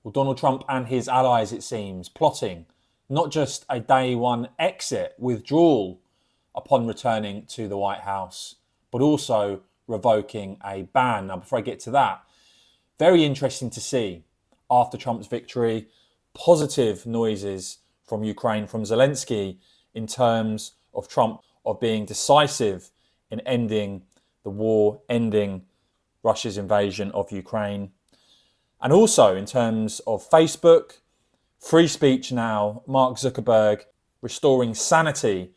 Well, Donald Trump and his allies, it seems, plotting not just a day one exit, withdrawal upon returning to the White House, but also revoking a ban. Now, before I get to that, very interesting to see after Trump's victory, positive noises from Ukraine, from Zelensky, in terms of Trump of being decisive in ending the war, ending Russia's invasion of Ukraine. And also in terms of Facebook, free speech now, Mark Zuckerberg restoring sanity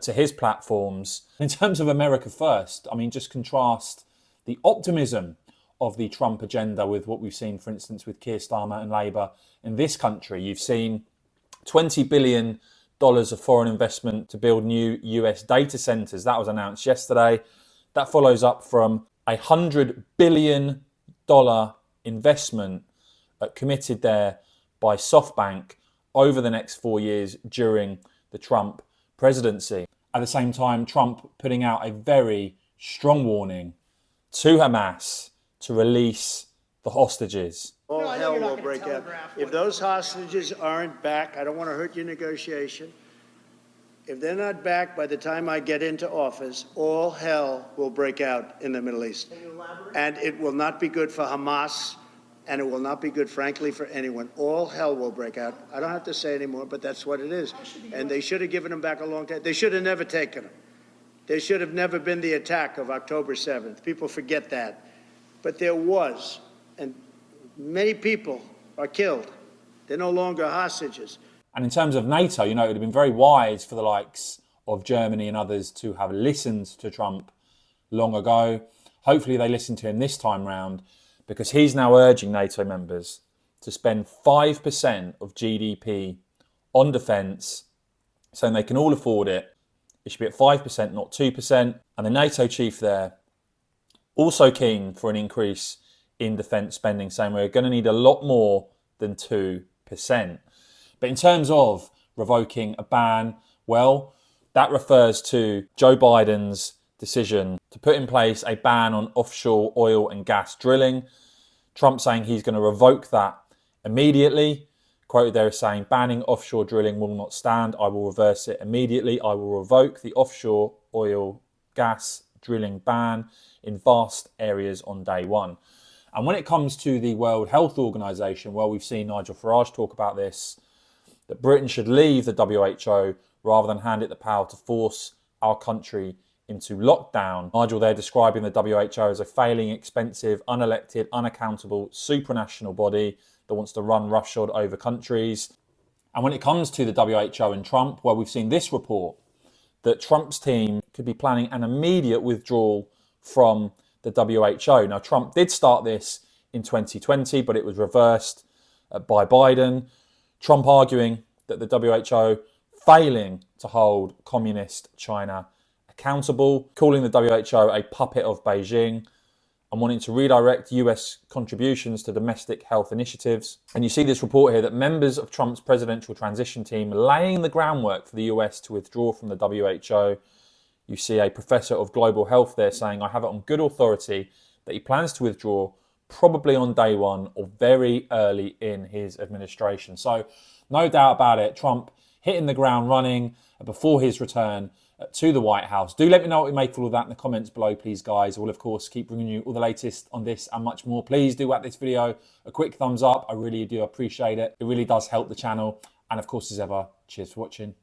to his platforms. In terms of America First, I mean, just contrast the optimism of the Trump agenda with what we've seen, for instance, with Keir Starmer and Labour in this country. You've seen $20 billion of foreign investment to build new US data centres. That was announced yesterday. That follows up from $100 billion investment committed there by SoftBank over the next 4 years during the Trump presidency. At the same time, Trump putting out a very strong warning to Hamas to release the hostages. All hell will break out. If those hostages aren't back, I don't want to hurt your negotiation. If they're not back by the time I get into office, all hell will break out in the Middle East. And it will not be good for Hamas, and it will not be good, frankly, for anyone. All hell will break out. I don't have to say anymore, but that's what it is. And they should have given them back a long time. They should have never taken them. There should have never been the attack of October 7th. People forget that. But there was, and many people are killed. They're no longer hostages. And in terms of NATO, you know, it would have been very wise for the likes of Germany and others to have listened to Trump long ago. Hopefully they listen to him this time round, because he's now urging NATO members to spend 5% of GDP on defence, saying they can all afford it. It should be at 5%, not 2%. And the NATO chief there, also keen for an increase in defence spending, saying we're going to need a lot more than 2%. But in terms of revoking a ban, well, that refers to Joe Biden's decision to put in place a ban on offshore oil and gas drilling. Trump saying he's going to revoke that immediately. Quoted there as saying, banning offshore drilling will not stand. I will reverse it immediately. I will revoke the offshore oil gas drilling ban in vast areas on day one. And when it comes to the World Health Organization, well, we've seen Nigel Farage talk about this, that Britain should leave the WHO rather than hand it the power to force our country into lockdown. Nigel there describing the WHO as a failing, expensive, unelected, unaccountable, supranational body that wants to run roughshod over countries. And when it comes to the WHO and Trump, well, we've seen this report that Trump's team could be planning an immediate withdrawal from the WHO. Now, Trump did start this in 2020, but it was reversed by Biden. Trump arguing that the WHO failing to hold communist China accountable, calling the WHO a puppet of Beijing, and wanting to redirect US contributions to domestic health initiatives. And you see this report here that members of Trump's presidential transition team laying the groundwork for the US to withdraw from the WHO. You see a professor of global health there saying, I have it on good authority that he plans to withdraw probably on day one or very early in his administration. So no doubt about it, Trump hitting the ground running before his return to the White House. Do let me know what you make of all of that in the comments below, please, guys. I will, of course, keep bringing you all the latest on this and much more. Please do whack this video a quick thumbs up. I really do appreciate it. It really does help the channel. And of course, as ever, cheers for watching.